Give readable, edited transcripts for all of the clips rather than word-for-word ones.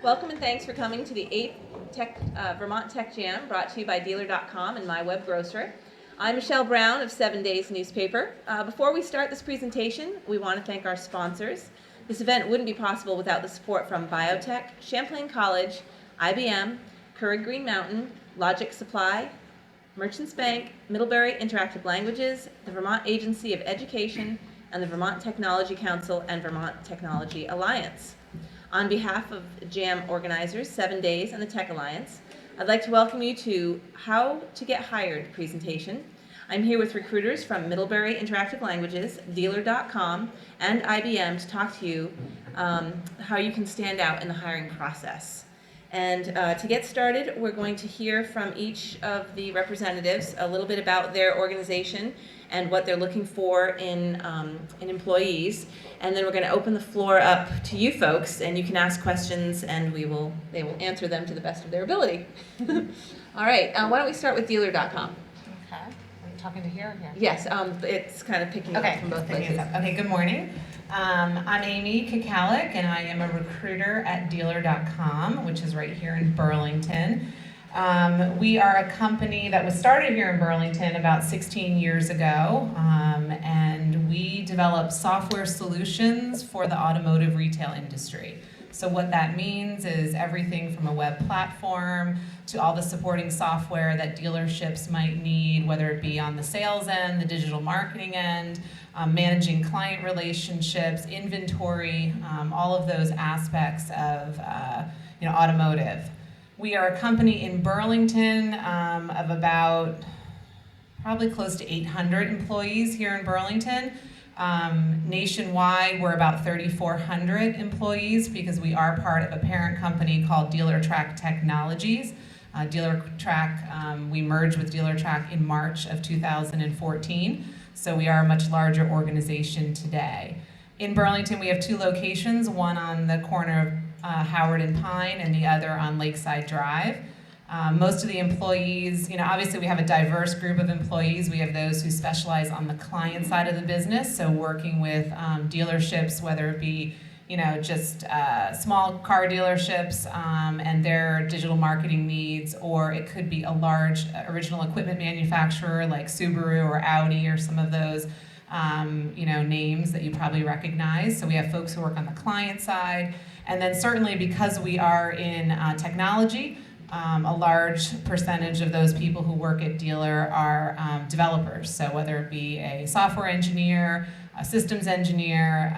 Welcome and thanks for coming to the 8th Vermont Tech Jam, brought to you by Dealer.com and My Web Grocer. I'm Michelle Brown of 7 Days Newspaper. Before we start this presentation, we want to thank our sponsors. This event wouldn't be possible without the support from Biotech, Champlain College, IBM, Keurig Green Mountain, Logic Supply, Merchants Bank, Middlebury Interactive Languages, the Vermont Agency of Education, and the Vermont Technology Council and Vermont Technology Alliance. On behalf of JAM organizers, 7 Days, and the Tech Alliance, I'd like to welcome you to How to Get Hired presentation. I'm here with recruiters from Middlebury Interactive Languages, Dealer.com, and IBM to talk to you how you can stand out in the hiring process. And to get started, we're going to hear from each of the representatives a little bit about their organization and what they're looking for in employees. And then we're going to open the floor up to you folks, and you can ask questions, and they will answer them to the best of their ability. All right, why don't we start with Dealer.com? Okay. Are you talking to here or here? Yes, it's kind of picking up from both places. Okay, good morning. I'm Amy Kikalik, and I am a recruiter at Dealer.com, which is right here in Burlington. We are a company that was started here in Burlington about 16 years ago, and we develop software solutions for the automotive retail industry. So what that means is everything from a web platform to all the supporting software that dealerships might need, whether it be on the sales end, the digital marketing end, managing client relationships, inventory, all of those aspects of automotive. We are a company in Burlington of about probably close to 800 employees here in Burlington. Nationwide, we're about 3,400 employees because we are part of a parent company called DealerTrack Technologies. DealerTrack, we merged with DealerTrack in March of 2014, so we are a much larger organization today. In Burlington, we have two locations, one on the corner of Howard and Pine and the other on Lakeside Drive. Most of the employees, obviously we have a diverse group of employees. We have those who specialize on the client side of the business, so working with dealerships, whether it be just small car dealerships and their digital marketing needs, or it could be a large original equipment manufacturer like Subaru or Audi or some of those names that you probably recognize. So we have folks who work on the client side, and then certainly because we are in technology, a large percentage of those people who work at Dealer are developers. So whether it be a software engineer, a systems engineer,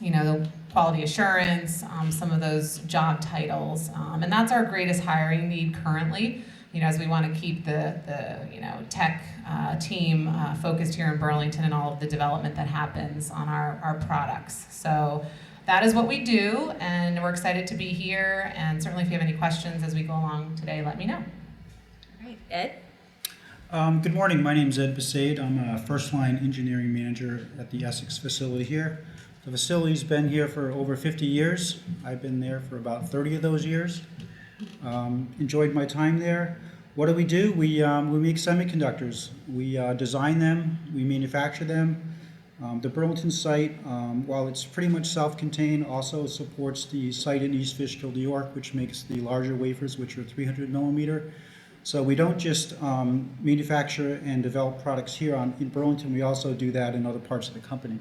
the quality assurance, some of those job titles. And that's our greatest hiring need currently, as we want to keep the tech team focused here in Burlington and all of the development that happens on our products. So that is what we do, and we're excited to be here, and certainly if you have any questions as we go along today, let me know. All right, Ed? Good morning, my name is Ed Besaid. I'm a first-line engineering manager at the Essex facility here. The facility's been here for over 50 years. I've been there for about 30 of those years. Enjoyed my time there. What do? We make semiconductors. We design them, we manufacture them. The Burlington site, while it's pretty much self-contained, also supports the site in East Fishkill, New York, which makes the larger wafers, which are 300 millimeter. So we don't just manufacture and develop products here in Burlington, we also do that in other parts of the company.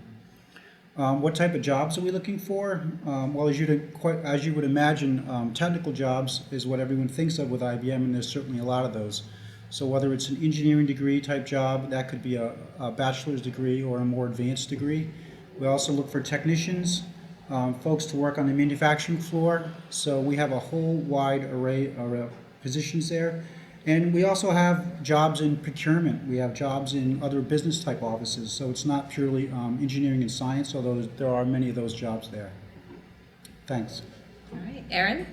What type of jobs are we looking for? Well, as you would imagine, technical jobs is what everyone thinks of with IBM, and there's certainly a lot of those. So whether it's an engineering degree type job, that could be a bachelor's degree or a more advanced degree. We also look for technicians, folks to work on the manufacturing floor. So we have a whole wide array of positions there. And we also have jobs in procurement. We have jobs in other business type offices. So it's not purely engineering and science, although there are many of those jobs there. Thanks. All right, Erin?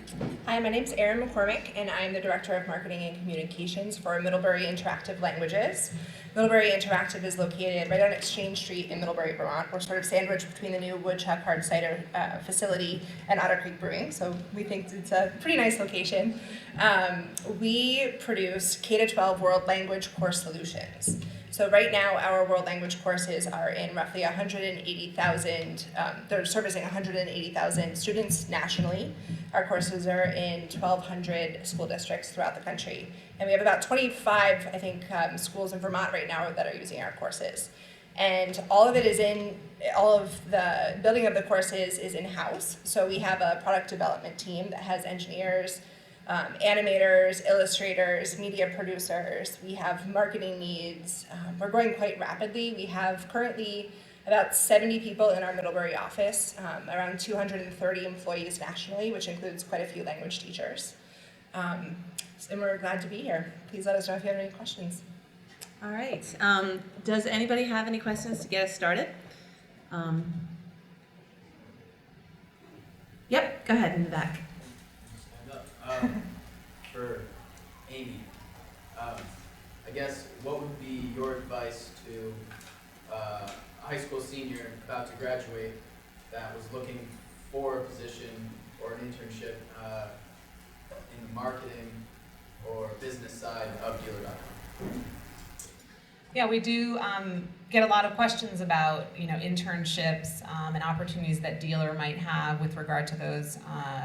Hi, my name's Erin McCormick, and I'm the Director of Marketing and Communications for Middlebury Interactive Languages. Middlebury Interactive is located right on Exchange Street in Middlebury, Vermont. We're sort of sandwiched between the new Woodchuck Hard Cider facility and Otter Creek Brewing, so we think it's a pretty nice location. We produce K-12 world language course solutions. So right now, our world language courses are in roughly 180,000, they're servicing 180,000 students nationally. Our courses are in 1,200 school districts throughout the country. And we have about 25, I think, schools in Vermont right now that are using our courses. And all of the building of the courses is in-house. So we have a product development team that has engineers, animators, illustrators, media producers. We have marketing needs. We're growing quite rapidly. We have currently about 70 people in our Middlebury office, around 230 employees nationally, which includes quite a few language teachers. And we're glad to be here. Please let us know if you have any questions. All right. Does anybody have any questions to get us started? Yep, go ahead in the back. For Amy, I guess what would be your advice to a high school senior about to graduate that was looking for a position or an internship in the marketing or business side of dealer.com? Yeah, we do get a lot of questions about internships and opportunities that dealer might have with regard to those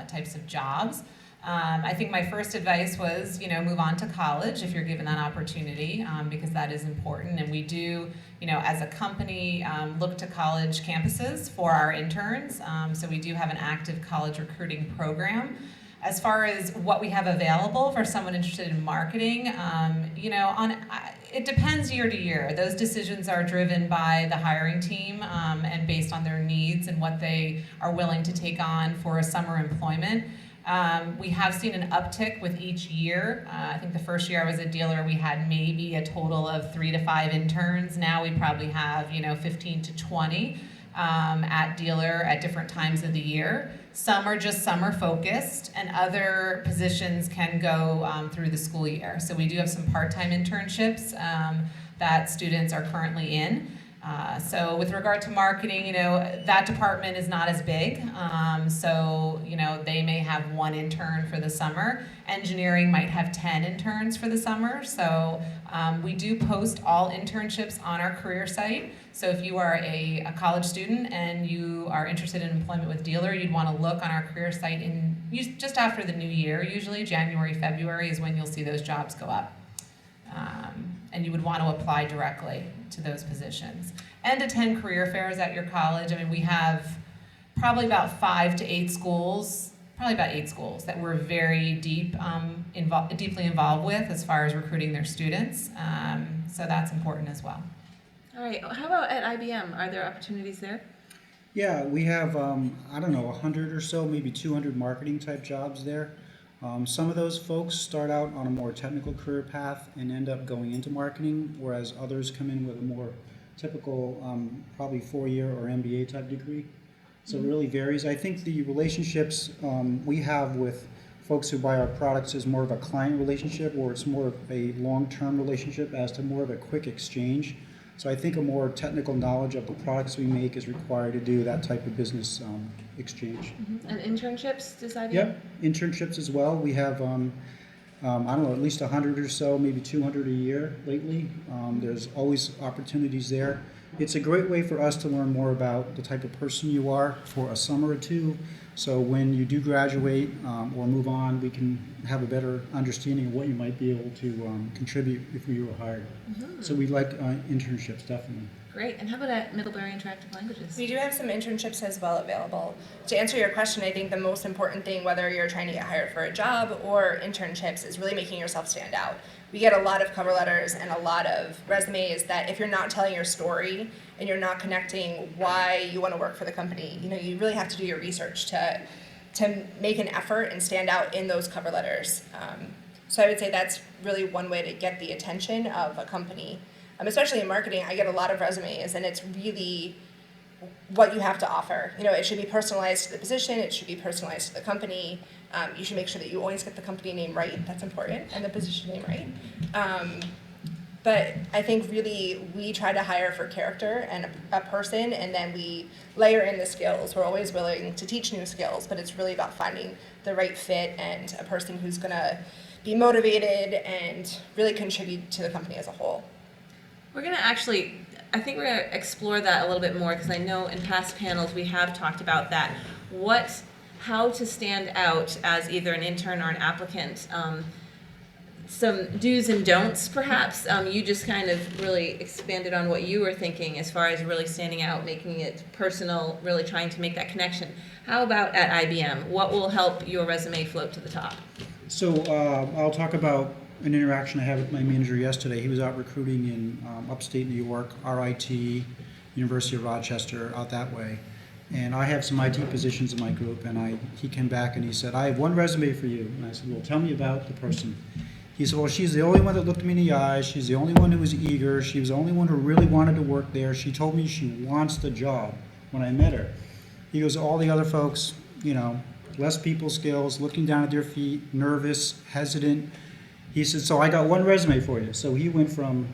types of jobs. I think my first advice was, move on to college if you're given that opportunity, because that is important. And we do, as a company, look to college campuses for our interns. So we do have an active college recruiting program. As far as what we have available for someone interested in marketing, it depends year to year. Those decisions are driven by the hiring team and based on their needs and what they are willing to take on for a summer employment. We have seen an uptick with each year. I think the first year I was a dealer, we had maybe a total of 3 to 5 interns. Now we probably have 15 to 20 at dealer at different times of the year. Some are just summer focused, and other positions can go through the school year. So we do have some part-time internships that students are currently in. So with regard to marketing, that department is not as big. So they may have 1 intern for the summer. Engineering might have 10 interns for the summer. So we do post all internships on our career site. So if you are a college student and you are interested in employment with dealer, you'd want to look on our career site just after the new year. Usually January, February is when you'll see those jobs go up. And you would want to apply directly to those positions. And attend career fairs at your college. I mean, we have probably about 5 to 8 schools, that we're very deeply involved with as far as recruiting their students. So that's important as well. All right. How about at IBM? Are there opportunities there? Yeah, we have, 100 or so, maybe 200 marketing type jobs there. Some of those folks start out on a more technical career path and end up going into marketing, whereas others come in with a more typical, probably 4-year or MBA type degree. So it really varies. I think the relationships we have with folks who buy our products is more of a client relationship, or it's more of a long-term relationship as to more of a quick exchange. So I think a more technical knowledge of the products we make is required to do that type of business exchange. Mm-hmm. And internships, does IBM? Yep, internships as well. We have, at least 100 or so, maybe 200 a year lately. There's always opportunities there. It's a great way for us to learn more about the type of person you are for a summer or two. So when you do graduate or move on, we can have a better understanding of what you might be able to contribute if we were hired. Mm-hmm. So we like internships, definitely. Great. And how about at Middlebury Interactive Languages? We do have some internships as well available. To answer your question, I think the most important thing, whether you're trying to get hired for a job or internships, is really making yourself stand out. We get a lot of cover letters and a lot of resumes that if you're not telling your story and you're not connecting why you want to work for the company, you really have to do your research to make an effort and stand out in those cover letters. So I would say that's really one way to get the attention of a company. Especially in marketing, I get a lot of resumes, and it's really what you have to offer. It should be personalized to the position, it should be personalized to the company. You should make sure that you always get the company name right, that's important, and the position name right. But I think really we try to hire for character and a person, and then we layer in the skills. We're always willing to teach new skills, but it's really about finding the right fit and a person who's gonna be motivated and really contribute to the company as a whole. We're going to actually, I think we're going to explore that a little bit more because I know in past panels we have talked about that. How to stand out as either an intern or an applicant. Some do's and don'ts, perhaps. You just kind of really expanded on what you were thinking as far as really standing out, making it personal, really trying to make that connection. How about at IBM? What will help your resume float to the top? So I'll talk about an interaction I had with my manager yesterday. He was out recruiting in upstate New York, RIT, University of Rochester, out that way. And I have some IT positions in my group, and he came back and he said, I have one resume for you. And I said, well, tell me about the person. He said, well, she's the only one that looked me in the eyes. She's the only one who was eager. She was the only one who really wanted to work there. She told me she wants the job when I met her. He goes, all the other folks, less people skills, looking down at their feet, nervous, hesitant. He said, so I got one resume for you. So he went from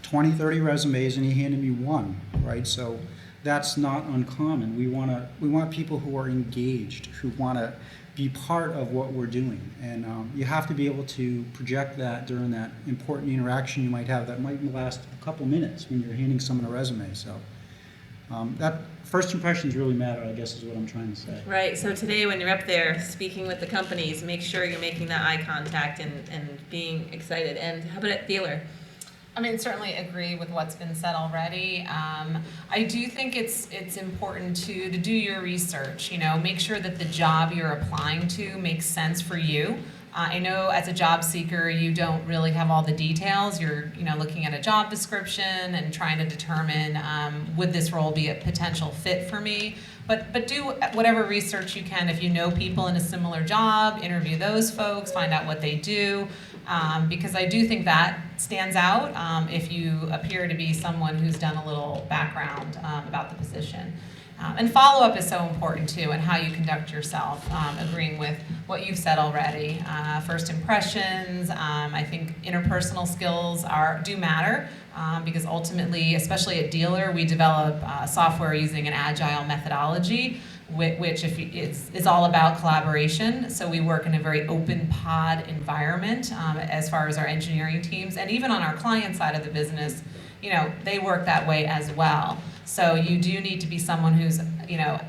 20, 30 resumes, and he handed me one, right? So that's not uncommon. We want people who are engaged, who want to be part of what we're doing. And you have to be able to project that during that important interaction you might have that might last a couple minutes when you're handing someone a resume. So that first impressions really matter, I guess, is what I'm trying to say. Right. So today when you're up there speaking with the companies, make sure you're making that eye contact and being excited. And how about at Dealer? I mean, certainly agree with what's been said already. I do think it's important to do your research. Make sure that the job you're applying to makes sense for you. I know as a job seeker, you don't really have all the details. You're looking at a job description and trying to determine would this role be a potential fit for me. But do whatever research you can. If you know people in a similar job, interview those folks, find out what they do. Because I do think that stands out if you appear to be someone who's done a little background about the position. And follow-up is so important too, and how you conduct yourself, agreeing with what you've said already. First impressions, I think interpersonal skills do matter, because ultimately, especially at Dealer, we develop software using an agile methodology, which is all about collaboration. So we work in a very open pod environment as far as our engineering teams, and even on our client side of the business, they work that way as well. So you do need to be someone who's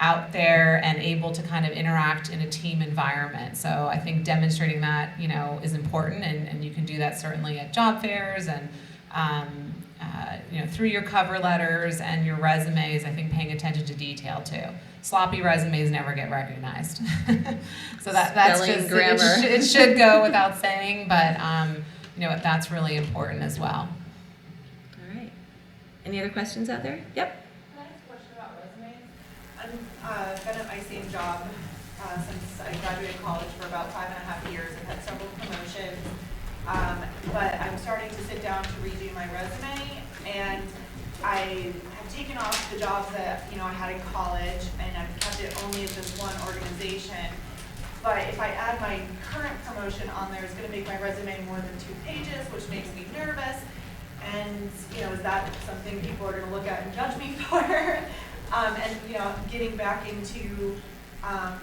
out there and able to kind of interact in a team environment. So I think demonstrating that is important, and you can do that certainly at job fairs and through your cover letters and your resumes. I think paying attention to detail too. Sloppy resumes never get recognized. So that's Spelling, just grammar. It should go without saying, but that's really important as well. All right. Any other questions out there? Yep. Can I ask a question about resumes? I've been at my same job since I graduated college for about 5.5 years. I've had several promotions, but I'm starting to sit down to redo my resume, and I have taken off the jobs that I had in college, and I've kept it only at this one organization. But if I add my current promotion on there, it's going to make my resume more than 2 pages, which makes me nervous. And is that something people are going to look at and judge me for? And getting back into my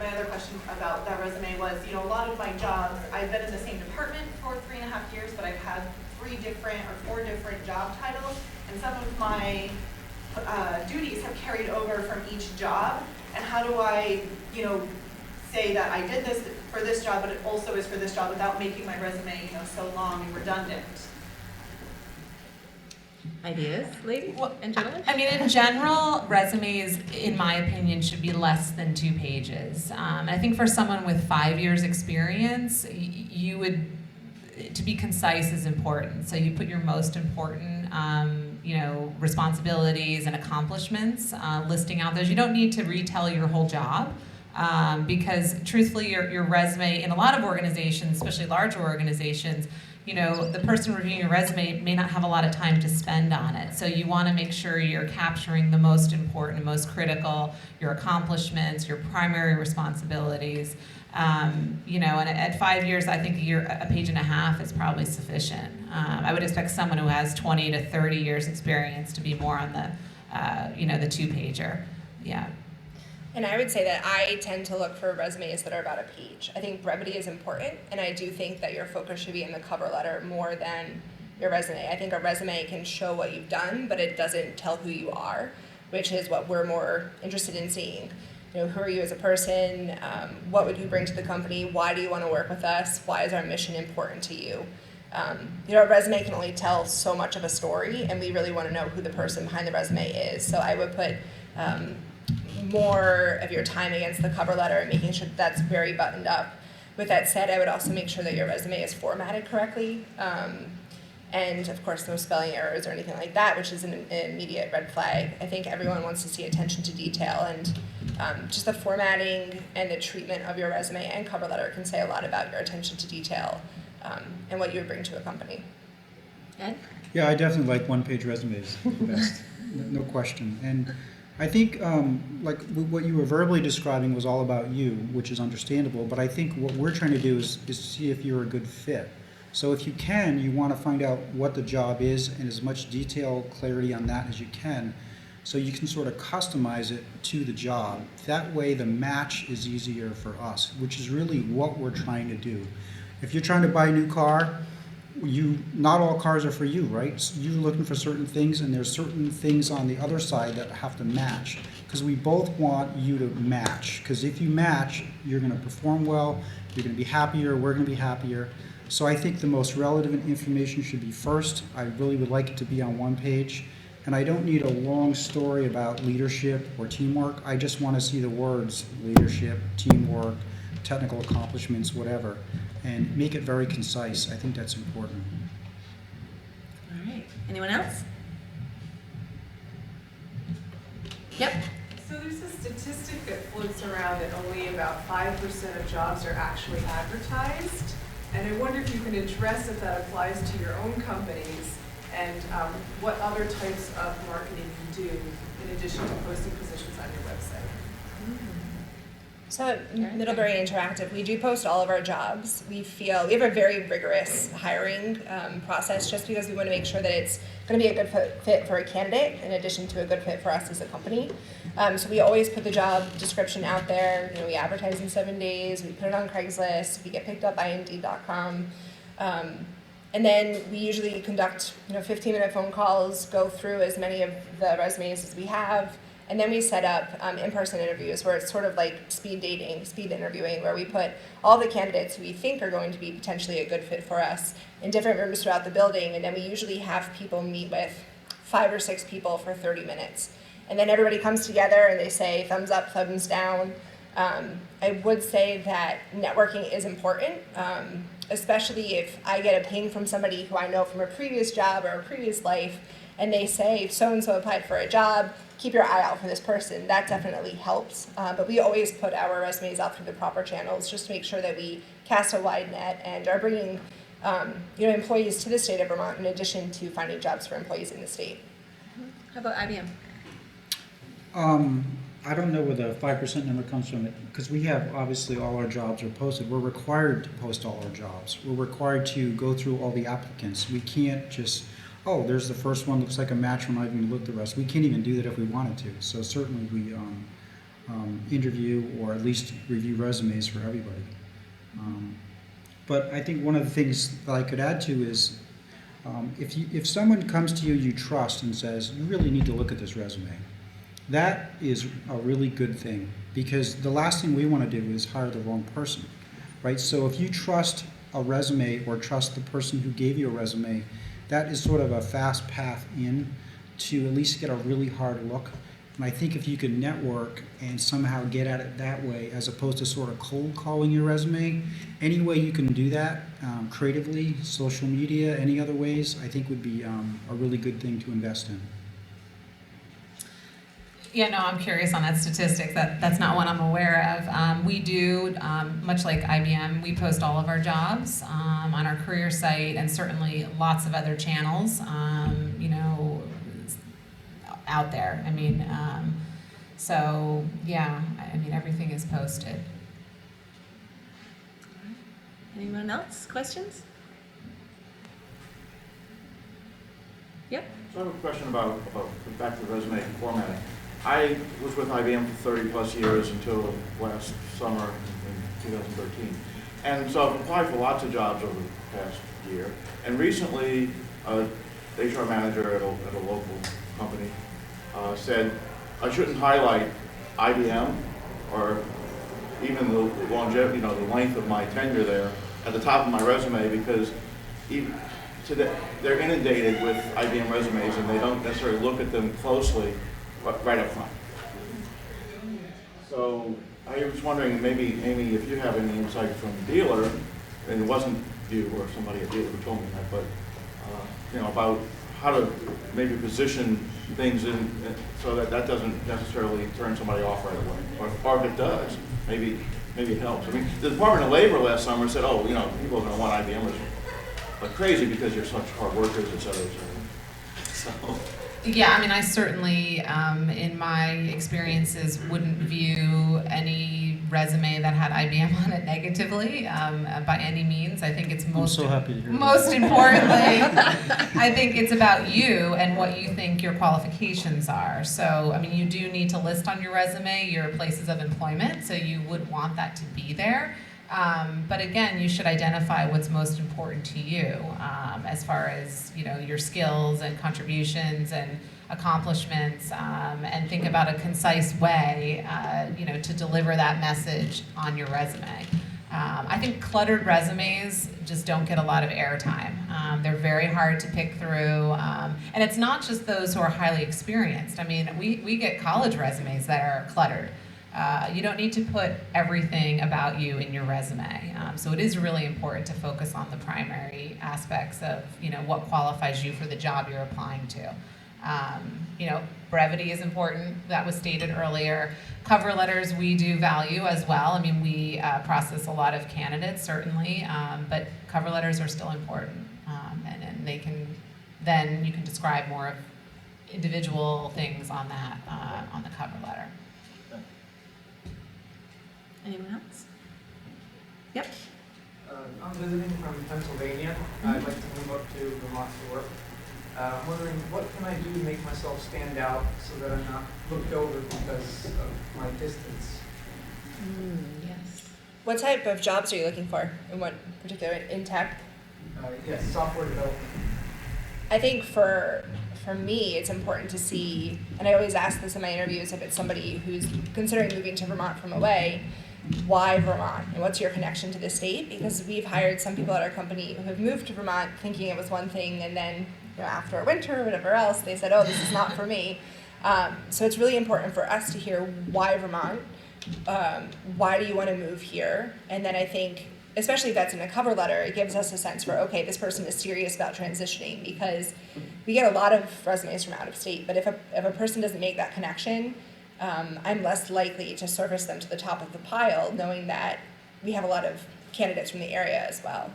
other question about that resume was, a lot of my jobs, I've been in the same department for 3.5 years, but I've had 4 different job titles, and some of my duties have carried over from each job. And how do I, say that I did this for this job, but it also is for this job, without making my resume, so long and redundant? Ideas, ladies and gentlemen? I mean, in general, resumes, in my opinion, should be less than 2 pages. I think for someone with 5 years experience, to be concise is important. So you put your most important, responsibilities and accomplishments, listing out those. You don't need to retell your whole job. Because truthfully, your resume in a lot of organizations, especially larger organizations, the person reviewing your resume may not have a lot of time to spend on it. So you want to make sure you're capturing the most important, most critical, your accomplishments, your primary responsibilities. And at 5 years, I think a page and a half is probably sufficient. I would expect someone who has 20 to 30 years experience to be more on the 2-pager. Yeah. And I would say that I tend to look for resumes that are about a page. I think brevity is important, and I do think that your focus should be in the cover letter more than your resume. I think a resume can show what you've done, but it doesn't tell who you are, which is what we're more interested in seeing. You know, who are you as a person? What would you bring to the company? Why do you want to work with us? Why is our mission important to you? You know, a resume can only tell so much of a story, and we really want to know who the person behind the resume is. So I would put more of your time against the cover letter and making sure that's very buttoned up. With that said, I would also make sure that your resume is formatted correctly. And of course, no spelling errors or anything like that, which is an immediate red flag. I think everyone wants to see attention to detail, and just the formatting and the treatment of your resume and cover letter can say a lot about your attention to detail and what you would bring to a company. Ed? Yeah, I definitely like one-page resumes the best, no question. And I think like what you were verbally describing was all about you, which is understandable, but I think what we're trying to do is see if you're a good fit. So if you can, you want to find out what the job is and as much detail, clarity on that as you can, so you can sort of customize it to the job. That way the match is easier for us, which is really what we're trying to do. If you're trying to buy a new car, not all cars are for you, right? So you're looking for certain things, and there's certain things on the other side that have to match, because we both want you to match. Because if you match, you're going to perform well, you're going to be happier, we're going to be happier. So I think the most relevant information should be first. I really would like it to be on one page. And I don't need a long story about leadership or teamwork. I just want to see the words leadership, teamwork, technical accomplishments, whatever, and make it very concise. I think that's important. All right. Anyone else? Yep. So there's a statistic that floats around that only about 5% of jobs are actually advertised. And I wonder if you can address if that applies to your own companies and what other types of marketing you do in addition to posting positions on your website. So at Middlebury Interactive, we do post all of our jobs. We have a very rigorous hiring process, just because we want to make sure that it's going to be a good fit for a candidate in addition to a good fit for us as a company. So we always put the job description out there. You know, we advertise in 7 days. We put it on Craigslist. We get picked up by Indeed.com. And then we usually conduct 15-minute phone calls, go through as many of the resumes as we have. And then we set up in-person interviews where it's sort of like speed dating, speed interviewing, where we put all the candidates who we think are going to be potentially a good fit for us in different rooms throughout the building. And then we usually have people meet with 5 or 6 people for 30 minutes. And then everybody comes together and they say thumbs up, thumbs down. I would say that networking is important, especially if I get a ping from somebody who I know from a previous job or a previous life, and they say so-and-so applied for a job, keep your eye out for this person. That definitely helps. But we always put our resumes out through the proper channels just to make sure that we cast a wide net and are bringing employees to the state of Vermont in addition to finding jobs for employees in the state. How about IBM? I don't know where the 5% number comes from, because we have, obviously, all our jobs are posted. We're required to post all our jobs. We're required to go through all the applicants. We can't just, oh, there's the first one, looks like a match, we're not even going to look at the rest. We can't even do that if we wanted to. So certainly we interview or at least review resumes for everybody. But I think one of the things that I could add to is if someone comes to you you trust and says, you really need to look at this resume, that is a really good thing, because the last thing we want to do is hire the wrong person, right? So if you trust a resume or trust the person who gave you a resume, that is sort of a fast path in to at least get a really hard look. And I think if you can network and somehow get at it that way, as opposed to sort of cold calling your resume, any way you can do that creatively, social media, any other ways, I think would be a really good thing to invest in. Yeah, no, I'm curious on that statistic. That's not one I'm aware of. We do, much like IBM, we post all of our jobs on our career site, and certainly lots of other channels, out there. I mean, so yeah, I mean, everything is posted. Anyone else? Questions? Yep. So I have a question about back to the resume formatting. I was with IBM for 30 plus years until last summer in 2013. And so I've applied for lots of jobs over the past year. And recently, the HR manager at a local company said I shouldn't highlight IBM or even the longevity, the length of my tenure there at the top of my resume, because even today they're inundated with IBM resumes and they don't necessarily look at them closely right up front. So I was wondering, maybe Amy, if you have any insight from the dealer, and it wasn't you or somebody at dealer who told me that, but about how to maybe position things in so that that doesn't necessarily turn somebody off right away, or if it does, maybe it helps. I mean, the Department of Labor last summer said, oh, people are going to want IBMers like crazy because you're such hard workers, et cetera, et cetera. So. Yeah, I mean, I certainly, in my experiences, wouldn't view any resume that had IBM on it negatively by any means. I think it's most I'm so happy to hear most importantly, I think it's about you and what you think your qualifications are. So, I mean, you do need to list on your resume your places of employment, so you would want that to be there. But again, you should identify what's most important to you as far as your skills and contributions and accomplishments, and think about a concise way to deliver that message on your resume. I think cluttered resumes just don't get a lot of airtime. They're very hard to pick through, and it's not just those who are highly experienced. I mean, we get college resumes that are cluttered. You don't need to put everything about you in your resume. So it is really important to focus on the primary aspects of what qualifies you for the job you're applying to. Brevity is important. That was stated earlier. Cover letters we do value as well. I mean, we process a lot of candidates, certainly, but cover letters are still important. And they can, then you can describe more of individual things on that, on the cover letter. Anyone else? Yep. I'm visiting from Pennsylvania. I'd like to move up to Vermont to work. I'm wondering, what can I do to make myself stand out so that I'm not looked over because of my distance? Yes. What type of jobs are you looking for? In what particular, in tech? Yes, software development. I think for me, it's important to see, and I always ask this in my interviews, if it's somebody who's considering moving to Vermont from away, why Vermont? And what's your connection to the state? Because we've hired some people at our company who have moved to Vermont thinking it was one thing, and then after a winter or whatever else, they said, oh, this is not for me. So it's really important for us to hear why Vermont, why do you want to move here? And then I think, especially if that's in a cover letter, it gives us a sense for, okay, this person is serious about transitioning, because we get a lot of resumes from out of state, but if a person doesn't make that connection, I'm less likely to surface them to the top of the pile, knowing that we have a lot of candidates from the area as well.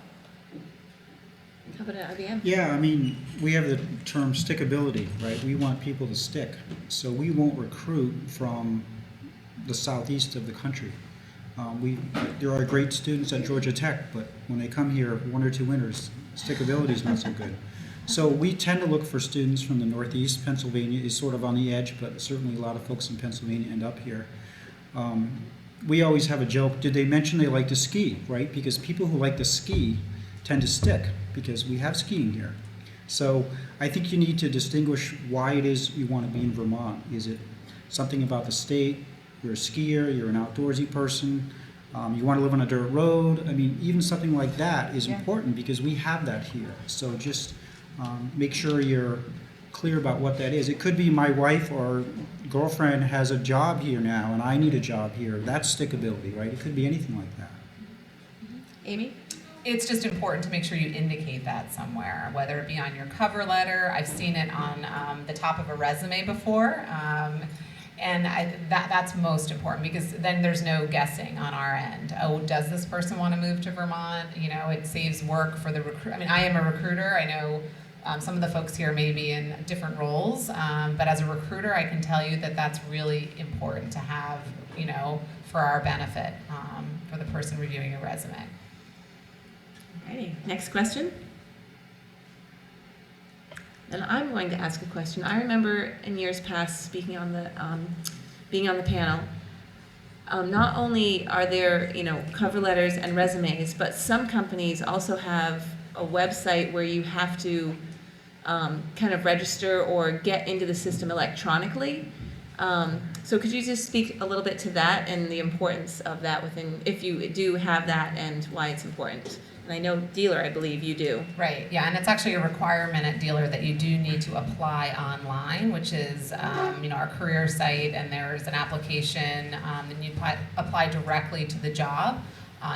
How about at IBM? Yeah, I mean, we have the term stickability, right? We want people to stick. So we won't recruit from the southeast of the country. There are great students at Georgia Tech, but when they come here 1 or 2 winters, stickability is not so good. So we tend to look for students from the Northeast. Pennsylvania is sort of on the edge, but certainly a lot of folks in Pennsylvania end up here. We always have a joke, did they mention they like to ski, right? Because people who like to ski tend to stick, because we have skiing here. So I think you need to distinguish why it is you want to be in Vermont. Is it something about the state? You're a skier, you're an outdoorsy person, you want to live on a dirt road. I mean, even something like that is important, because we have that here. So just make sure you're clear about what that is. It could be my wife or girlfriend has a job here now and I need a job here. That's stickability, right? It could be anything like that. Amy? It's just important to make sure you indicate that somewhere, whether it be on your cover letter. I've seen it on the top of a resume before. And that's most important, because then there's no guessing on our end. Oh, does this person want to move to Vermont? It saves work for the recruiter. I mean, I am a recruiter. I know some of the folks here may be in different roles, but as a recruiter, I can tell you that that's really important to have, for our benefit, for the person reviewing your resume. Alrighty, next question. And I'm going to ask a question. I remember in years past speaking on the, being on the panel. Not only are there, cover letters and resumes, but some companies also have a website where you have to kind of register or get into the system electronically. So could you just speak a little bit to that and the importance of that within, if you do have that, and why it's important? And I know Dealer, I believe you do. Right, yeah, and it's actually a requirement at Dealer that you do need to apply online, which is, our career site, and there's an application, and you apply directly to the job.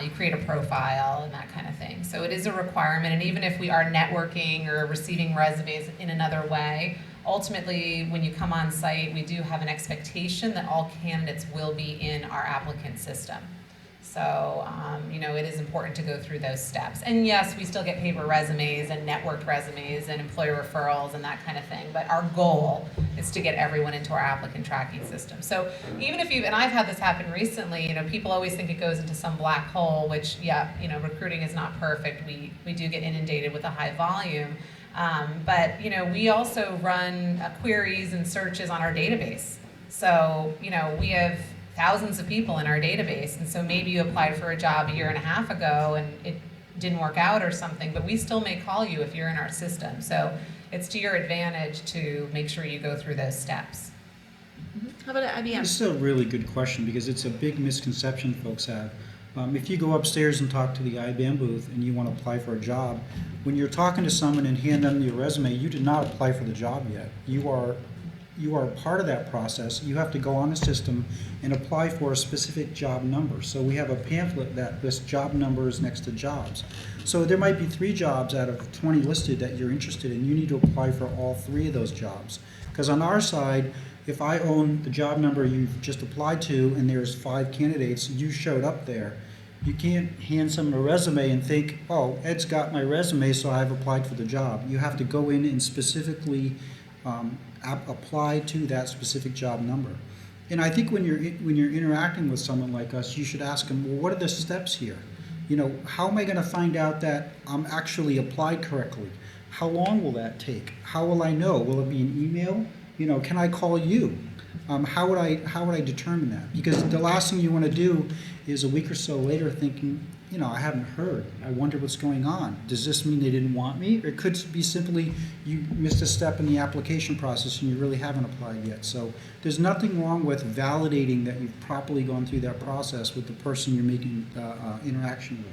You create a profile and that kind of thing. So it is a requirement, and even if we are networking or receiving resumes in another way, ultimately, when you come on site, we do have an expectation that all candidates will be in our applicant system. So, it is important to go through those steps. And yes, we still get paper resumes and networked resumes and employer referrals and that kind of thing, but our goal is to get everyone into our applicant tracking system. So even if and I've had this happen recently, people always think it goes into some black hole, which, recruiting is not perfect. We do get inundated with a high volume. But we also run queries and searches on our database. So, we have thousands of people in our database, and so maybe you applied for a job a year and a half ago and it didn't work out or something, but we still may call you if you're in our system. So it's to your advantage to make sure you go through those steps. How about IBM? This is a really good question because it's a big misconception folks have. If you go upstairs and talk to the IBM booth and you want to apply for a job, when you're talking to someone and hand them your resume, you did not apply for the job yet. You are part of that process. You have to go on the system and apply for a specific job number. So we have a pamphlet that lists job numbers next to jobs. So there might be 3 jobs out of 20 listed that you're interested in. You need to apply for all 3 of those jobs. Because on our side, if I own the job number you've just applied to and there's 5 candidates, you showed up there. You can't hand someone a resume and think, oh, Ed's got my resume, so I've applied for the job. You have to go in and specifically apply to that specific job number. And I think when you're interacting with someone like us, you should ask them, well, what are the steps here? How am I going to find out that I'm actually applied correctly? How long will that take? How will I know? Will it be an email? Can I call you? How would I determine that? Because the last thing you want to do is a week or so later thinking, I haven't heard. I wonder what's going on. Does this mean they didn't want me? Or it could be simply you missed a step in the application process and you really haven't applied yet. So there's nothing wrong with validating that you've properly gone through that process with the person you're making interaction with.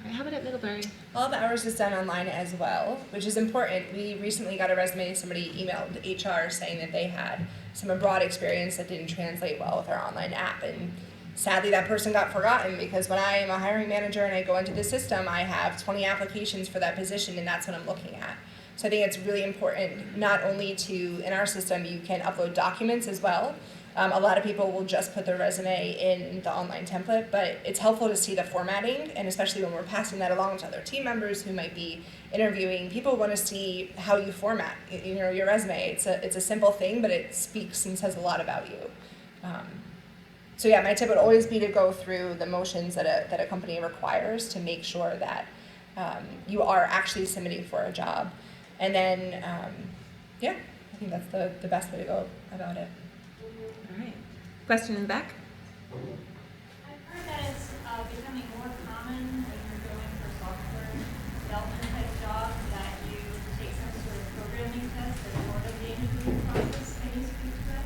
All right, how about at Middlebury? All of ours is done online as well, which is important. We recently got a resume. Somebody emailed HR saying that they had some abroad experience that didn't translate well with our online app, and sadly that person got forgotten because when I am a hiring manager and I go into the system, I have 20 applications for that position, and that's what I'm looking at. So I think it's really important not only to, in our system, you can upload documents as well. A lot of people will just put their resume in the online template, but it's helpful to see the formatting, and especially when we're passing that along to other team members who might be interviewing, people want to see how you format your resume. It's a simple thing, but it speaks and says a lot about you. So yeah, my tip would always be to go through the motions that a company requires to make sure that you are actually submitting for a job. And then, I think that's the best way to go about it. All right. Question in the back? I've heard that it's becoming more common when you're going for software development type jobs that you take some sort of programming test as part of the interviewing process. Can you speak to that?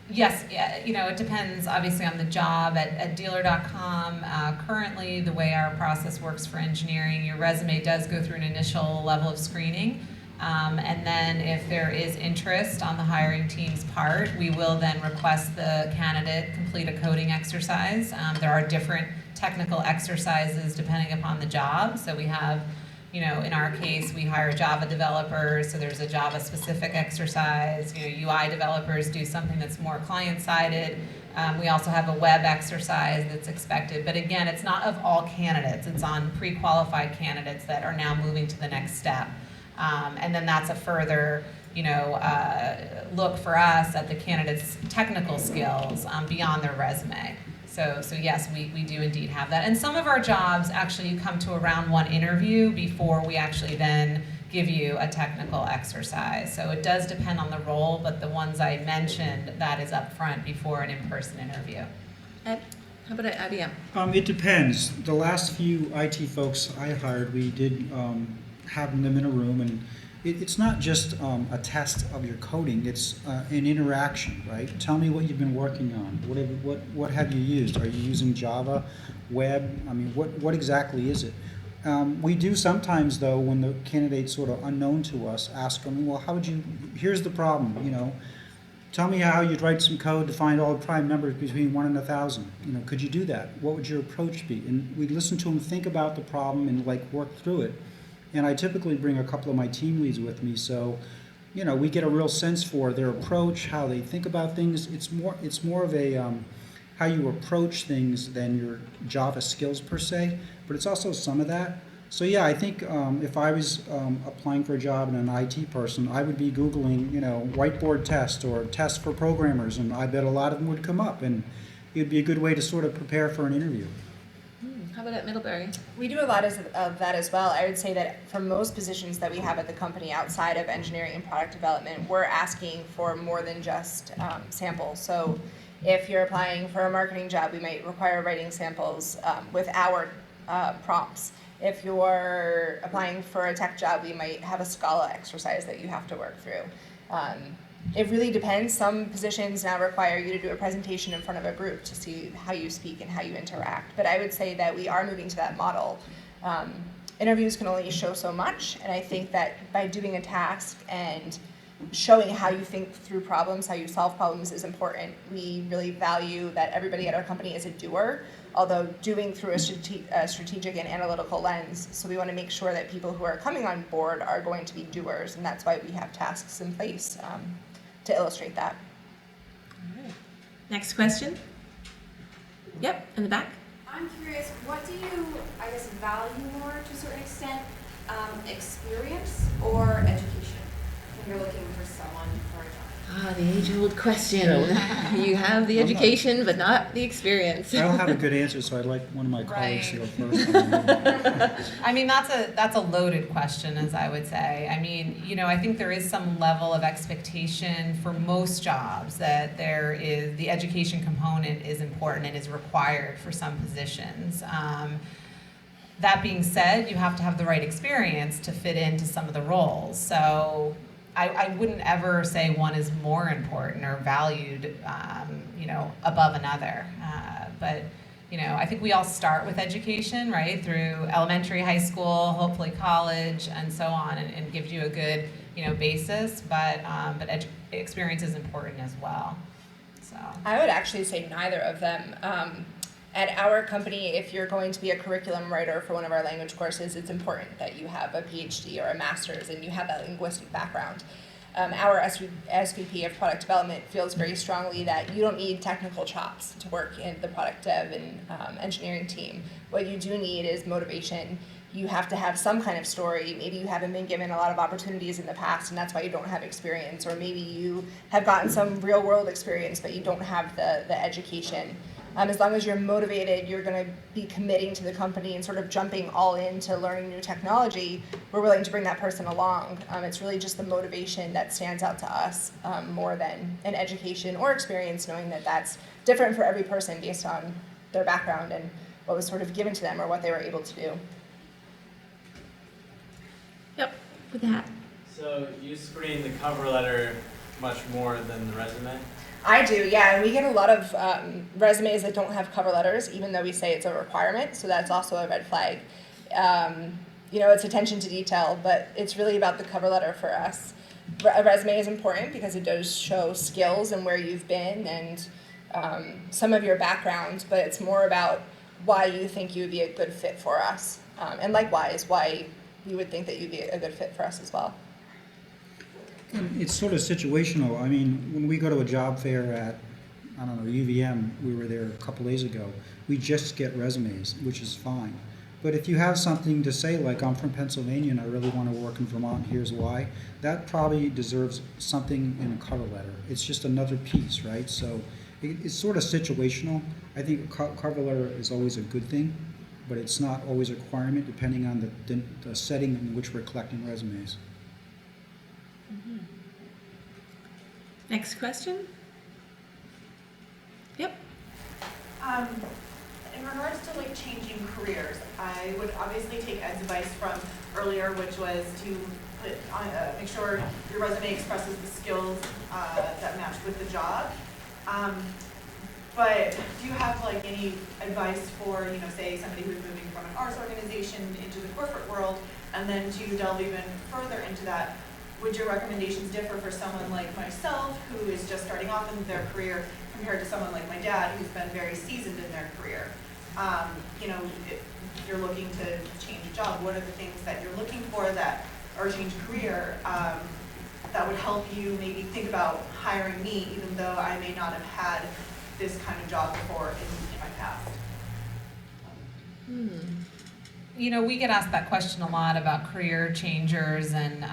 Yes, it depends obviously on the job. At dealer.com, currently the way our process works for engineering, your resume does go through an initial level of screening. And then if there is interest on the hiring team's part, we will then request the candidate complete a coding exercise. There are different technical exercises depending upon the job. So we have, in our case, we hire Java developers, so there's a Java-specific exercise. UI developers do something that's more client-sided. We also have a web exercise that's expected. But again, it's not of all candidates. It's on pre-qualified candidates that are now moving to the next step. And then that's a further, look for us at the candidate's technical skills beyond their resume. So yes, we do indeed have that. And some of our jobs, actually, you come to a round one interview before we actually then give you a technical exercise. So it does depend on the role, but the ones I mentioned, that is up front before an in-person interview. Ed, how about at IBM? It depends. The last few IT folks I hired, we did have them in a room, and it's not just a test of your coding, it's an interaction, right? Tell me what you've been working on. What have you used? Are you using Java, web? I mean, what exactly is it? We do sometimes, though, when the candidate's sort of unknown to us, ask them, well, here's the problem, tell me how you'd write some code to find all the prime numbers between 1 and 1,000. Could you do that? What would your approach be? And we listen to them think about the problem and work through it. And I typically bring a couple of my team leads with me, so we get a real sense for their approach, how they think about things. It's more of a how you approach things than your Java skills per se, but it's also some of that. So yeah, I think if I was applying for a job and an IT person, I would be Googling, whiteboard test or test for programmers, and I bet a lot of them would come up, and it would be a good way to sort of prepare for an interview. How about at Middlebury? We do a lot of that as well. I would say that for most positions that we have at the company outside of engineering and product development, we're asking for more than just samples. So if you're applying for a marketing job, we might require writing samples with our prompts. If you're applying for a tech job, we might have a Scala exercise that you have to work through. It really depends. Some positions now require you to do a presentation in front of a group to see how you speak and how you interact. But I would say that we are moving to that model. Interviews can only show so much, and I think that by doing a task and showing how you think through problems, how you solve problems is important. We really value that everybody at our company is a doer, although doing through a strategic and analytical lens. So we want to make sure that people who are coming on board are going to be doers, and that's why we have tasks in place to illustrate that. All right. Next question. Yep, in the back. I'm curious, what do you, value more to a certain extent, experience or education when you're looking for someone for a job? The age-old question. You have the education, but not the experience. I don't have a good answer, so I'd like one of my colleagues to go first. I mean, that's a loaded question, as I would say. I mean, I think there is some level of expectation for most jobs that the education component is important and is required for some positions. That being said, you have to have the right experience to fit into some of the roles. So I wouldn't ever say one is more important or valued, above another. But I think we all start with education, right, through elementary, high school, hopefully college, and so on, and gives you a good, basis. But experience is important as well. So I would actually say neither of them. At our company, if you're going to be a curriculum writer for one of our language courses, it's important that you have a PhD or a master's and you have that linguistic background. Our SVP of product development feels very strongly that you don't need technical chops to work in the product dev and engineering team. What you do need is motivation. You have to have some kind of story. Maybe you haven't been given a lot of opportunities in the past and that's why you don't have experience, or maybe you have gotten some real world experience but you don't have the education. As long as you're motivated, you're going to be committing to the company and sort of jumping all into learning new technology, we're willing to bring that person along. It's really just the motivation that stands out to us more than an education or experience, knowing that that's different for every person based on their background and what was sort of given to them or what they were able to do. Yep, with that. So you screen the cover letter much more than the resume? I do, yeah, and we get a lot of resumes that don't have cover letters, even though we say it's a requirement, so that's also a red flag. It's attention to detail, but it's really about the cover letter for us. A resume is important because it does show skills and where you've been and some of your background, but it's more about why you think you would be a good fit for us, and likewise, why we would think that you'd be a good fit for us as well. It's sort of situational. I mean, when we go to a job fair at, UVM, we were there a couple days ago, we just get resumes, which is fine. But if you have something to say, like I'm from Pennsylvania and I really want to work in Vermont, here's why, that probably deserves something in a cover letter. It's just another piece, right? So It's sort of situational. I think a cover letter is always a good thing, but it's not always a requirement depending on the setting in which we're collecting resumes. Next question? Yep. In regards to like changing careers, I would obviously take Ed's advice from earlier, which was to put on, make sure your resume expresses the skills that match with the job. But do you have like any advice for, you know, say somebody who's moving from an arts organization into the corporate world, and then to delve even further into that? Would your recommendations differ for someone like myself, who is just starting off in their career, compared to someone like my dad, who's been very seasoned in their career? You know, if you're looking to change a job, what are the things that you're looking for that, or change career, that would help you maybe think about hiring me, even though I may not have had this kind of job before in my past? You know, we get asked that question a lot about career changers and,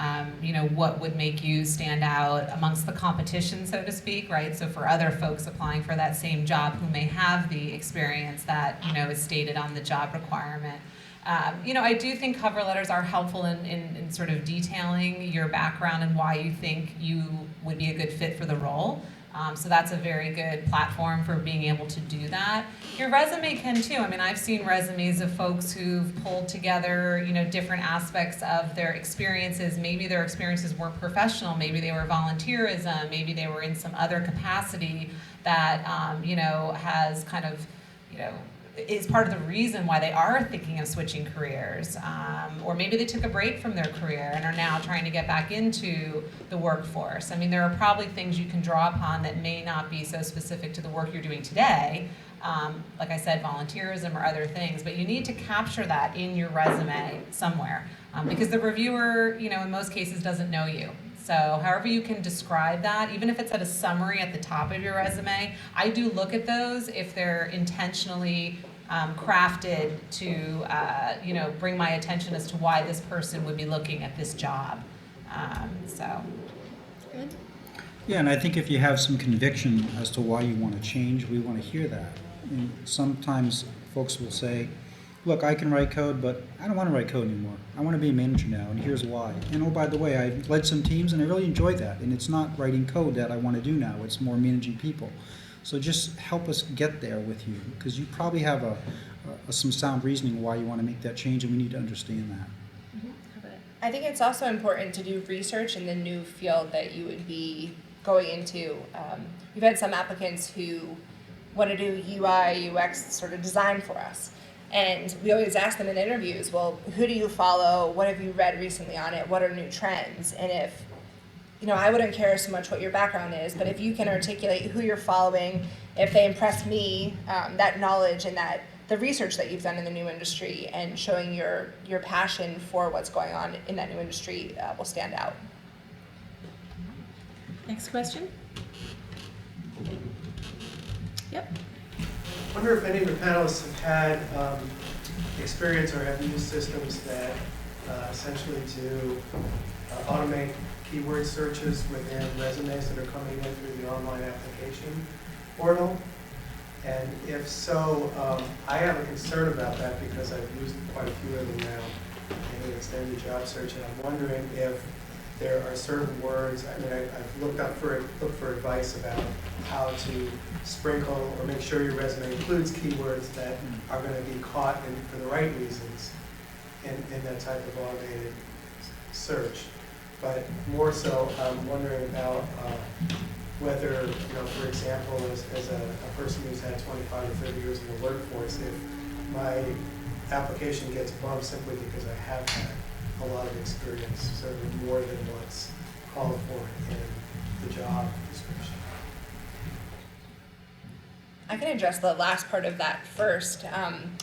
you know, what would make you stand out amongst the competition, so to speak, right? So for other folks applying for that same job who may have the experience that, you know, is stated on the job requirement. You know, I do think cover letters are helpful in sort of detailing your background and why you think you would be a good fit for the role. So that's a very good platform for being able to do that. Your resume can too. I mean, I've seen resumes of folks who've pulled together, you know, different aspects of their experiences. Maybe their experiences weren't professional. Maybe they were volunteerism. Maybe they were in some other capacity that, you know, has kind of, you know, is part of the reason why they are thinking of switching careers. Or maybe they took a break from their career and are now trying to get back into the workforce. I mean, there are probably things you can draw upon that may not be so specific to the work you're doing today. Like I said, volunteerism or other things, but you need to capture that in your resume somewhere. Because the reviewer, you know, in most cases doesn't know you. So however you can describe that, even if it's at a summary at the top of your resume, I do look at those if they're intentionally crafted to, you know, bring my attention as to why this person would be looking at this job. So. Good. Yeah, and I think if you have some conviction as to why you want to change, we want to hear that. And sometimes folks will say, look, I can write code, but I don't want to write code anymore. I want to be a manager now, and here's why. And oh, by the way, I've led some teams, and I really enjoy that. And it's not writing code that I want to do now. It's more managing people. So just help us get there with you, because you probably have some sound reasoning why you want to make that change, and we need to understand that. I think it's also important to do research in the new field that you would be going into. We've had some applicants who want to do UI, UX sort of design for us. And we always ask them in interviews, well, who do you follow? What have you read recently on it? What are new trends? And if, you know, I wouldn't care so much what your background is, but if you can articulate who you're following, if they impress me, that knowledge and that the research that you've done in the new industry and showing your passion for what's going on in that new industry will stand out. Next question? Yep. I wonder if any of the panelists have had experience or have used systems that essentially to automate keyword searches within resumes that are coming in through the online application portal. And if so, I have a concern about that because I've used quite a few of them now in an extended job search, and I'm wondering if there are certain words. I mean, I've looked for advice about how to sprinkle or make sure your resume includes keywords that are going to be caught for the right reasons in that type of automated search. But more so, I'm wondering about whether, you know, for example, as a person who's had 25 or 30 years in the workforce, if my application gets bumped simply because I have had a lot of experience, certainly more than what's called for in the job description. I can address the last part of that first.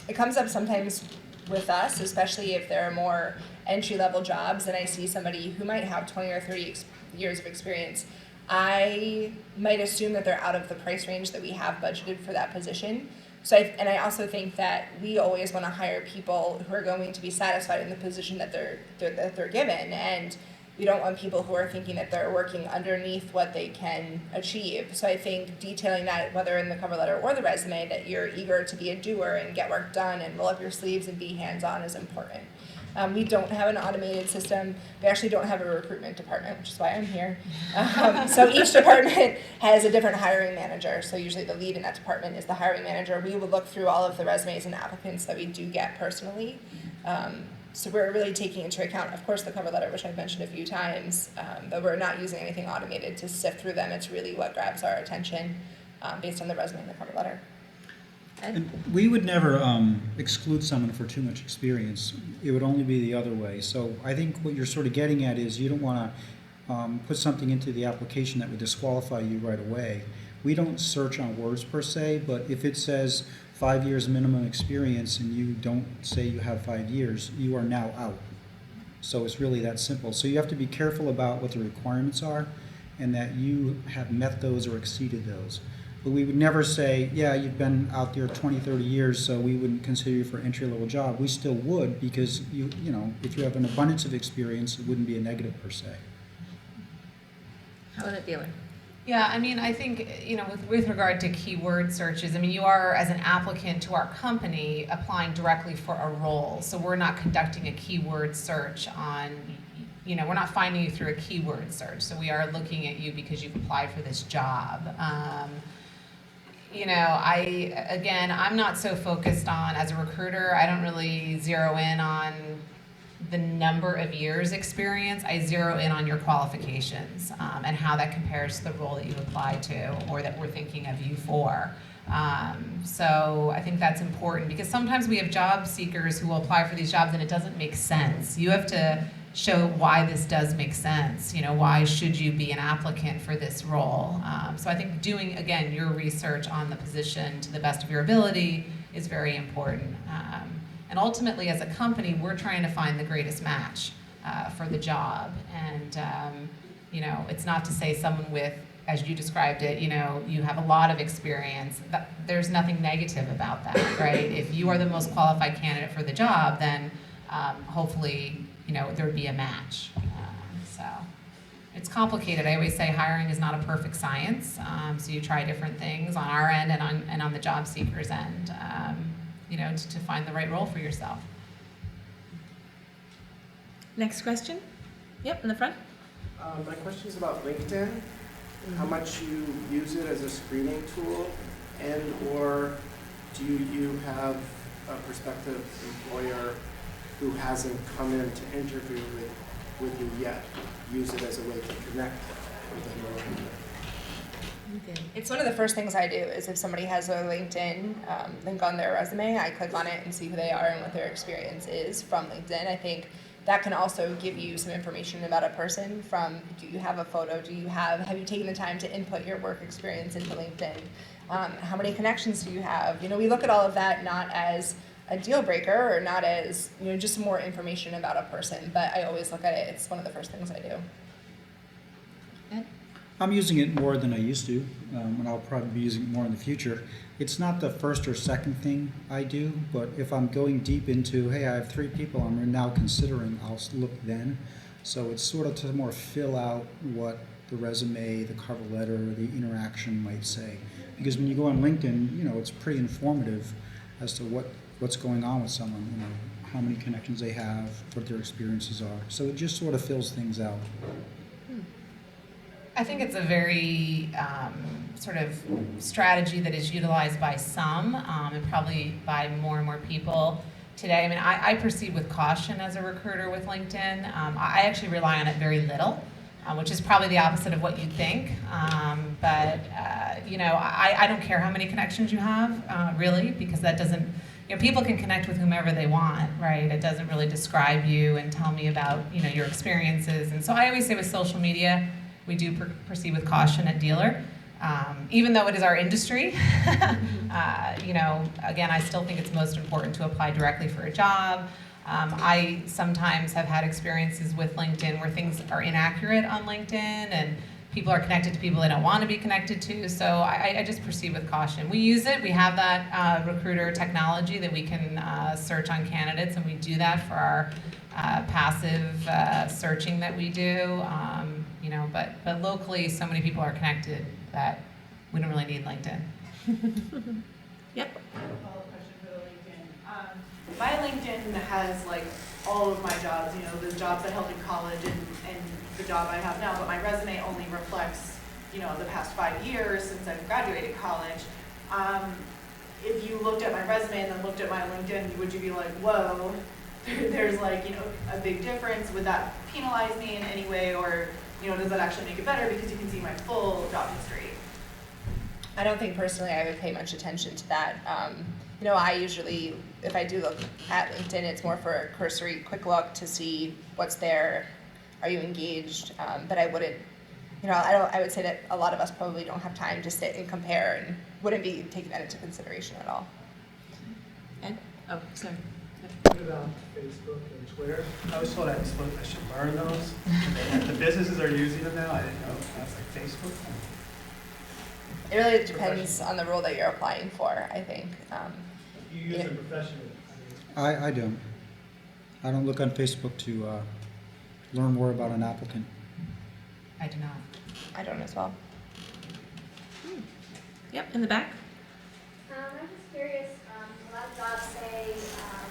It comes up sometimes with us, especially if there are more entry-level jobs and I see somebody who might have 20 or 30 years of experience. I might assume that they're out of the price range that we have budgeted for that position. So I also think that we always want to hire people who are going to be satisfied in the position that they're given. And We don't want people who are thinking that they're working underneath what they can achieve. So I think detailing that, whether in the cover letter or the resume, that you're eager to be a doer and get work done and roll up your sleeves and be hands-on is important. We don't have an automated system. We actually don't have a recruitment department, which is why I'm here. So each department has a different hiring manager. So usually the lead in that department is the hiring manager. We will look through all of the resumes and applicants that we do get personally. So we're really taking into account, of course, the cover letter, which I've mentioned a few times, but we're not using anything automated to sift through them. It's really what grabs our attention based on the resume and the cover letter. And we would never exclude someone for too much experience. It would only be the other way. So I think what you're sort of getting at is you don't want to put something into the application that would disqualify you right away. We don't search on words per se, but if it says 5 years minimum experience and you don't say you have 5 years, you are now out. So it's really that simple. So you have to be careful about what the requirements are and that you have met those or exceeded those. But we would never say, yeah, you've been out there 20, 30 years, so we wouldn't consider you for an entry-level job. We still would because, you know, if you have an abundance of experience, it wouldn't be a negative per se. How about a dealer? Yeah, I mean, I think, you know, with regard to keyword searches, I mean, you are, as an applicant to our company, applying directly for a role. So we're not conducting a keyword search on, you know, we're not finding you through a keyword search. So we are looking at you because you've applied for this job. You know, I'm not so focused on, as a recruiter, I don't really zero in on the number of years experience. I zero in on your qualifications and how that compares to the role that you apply to or that we're thinking of you for. So I think that's important because sometimes we have job seekers who will apply for these jobs and it doesn't make sense. You have to show why this does make sense. You know, why should you be an applicant for this role? So I think doing, again, your research on the position to the best of your ability is very important. And ultimately, as a company, we're trying to find the greatest match for the job. And, you know, it's not to say someone with, as you described it, you know, you have a lot of experience. There's nothing negative about that, right? If you are the most qualified candidate for the job, then hopefully, you know, there would be a match. So it's complicated. I always say hiring is not a perfect science. So you try different things on our end and on the job seeker's end, you know, to find the right role for yourself. Next question. Yep, in the front. My question is about LinkedIn. How much you use it as a screening tool, and or do you have a prospective employer who hasn't come in to interview with you yet use it as a way to connect with them? It's one of the first things I do is if somebody has a LinkedIn link on their resume, I click on it and see who they are and what their experience is from LinkedIn. I think that can also give you some information about a person from, do you have a photo, have you taken the time to input your work experience into LinkedIn? How many connections do you have? You know, we look at all of that not as a deal breaker or not as, you know, just more information about a person, but I always look at it, it's one of the first things I do. I'm using it more than I used to, and I'll probably be using it more in the future. It's not the first or second thing I do, but if I'm going deep into, hey, I have 3 people I'm now considering, I'll look then. So it's sort of to more fill out what the resume, the cover letter, the interaction might say. Because when you go on LinkedIn, you know, it's pretty informative as to what's going on with someone, you know, how many connections they have, what their experiences are. So it just sort of fills things out. I think it's a very sort of strategy that is utilized by some and probably by more and more people today. I mean, I proceed with caution as a recruiter with LinkedIn. I actually rely on it very little, which is probably the opposite of what you'd think. But you know, I don't care how many connections you have, really, because that doesn't, you know, people can connect with whomever they want, right? It doesn't really describe you and tell me about, you know, your experiences. And so I always say with social media, we do proceed with caution at Dealer, even though it is our industry. You know, again, I still think it's most important to apply directly for a job. I sometimes have had experiences with LinkedIn where things are inaccurate on LinkedIn and people are connected to people they don't want to be connected to. So I just proceed with caution. We use it. We have that recruiter technology that we can search on candidates, and we do that for our passive searching that we do. You know, but locally, so many people are connected that we don't really need LinkedIn. Yep. Follow-up question for the LinkedIn. My LinkedIn has like all of my jobs, you know, the jobs I held in college and the job I have now, but my resume only reflects, you know, the past 5 years since I've graduated college. If you looked at my resume and then looked at my LinkedIn, would you be like, whoa, there's like, you know, a big difference? Would that penalize me in any way, or, you know, does that actually make it better because you can see my full job history? I don't think personally I would pay much attention to that. You know, I usually, if I do look at LinkedIn, it's more for a cursory quick look to see what's there. Are you engaged? But I wouldn't, you know, I would say that a lot of us probably don't have time to sit and compare and wouldn't be taking that into consideration at all. Ed? Oh, sorry. What about Facebook and Twitter? I was told I should learn those. The businesses are using them now. I didn't know. That's like Facebook. It really depends on the role that you're applying for, I think. You use them professionally. I don't. I don't look on Facebook to learn more about an applicant. I do not. I don't as well. Yep, in the back. I'm just curious, a lot of jobs say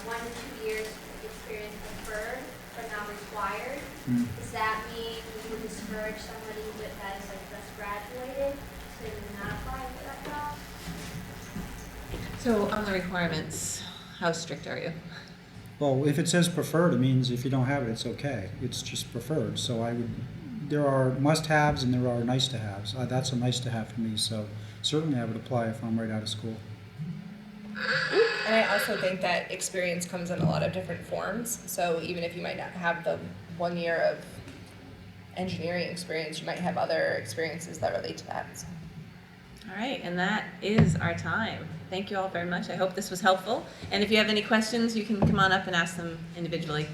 1 to 2 years of experience preferred, but not required. Does that mean you would discourage somebody that is like just graduated to not apply for that job? So on the requirements, how strict are you? Well, if it says preferred, it means if you don't have it, it's okay. It's just preferred. So there are must-haves and there are nice-to-haves. That's a nice-to-have for me. So certainly I would apply if I'm right out of school. And I also think that experience comes in a lot of different forms. So even if you might not have the 1 year of engineering experience, you might have other experiences that relate to that. So. All right, and that is our time. Thank you all very much. I hope this was helpful. And if you have any questions, you can come on up and ask them individually.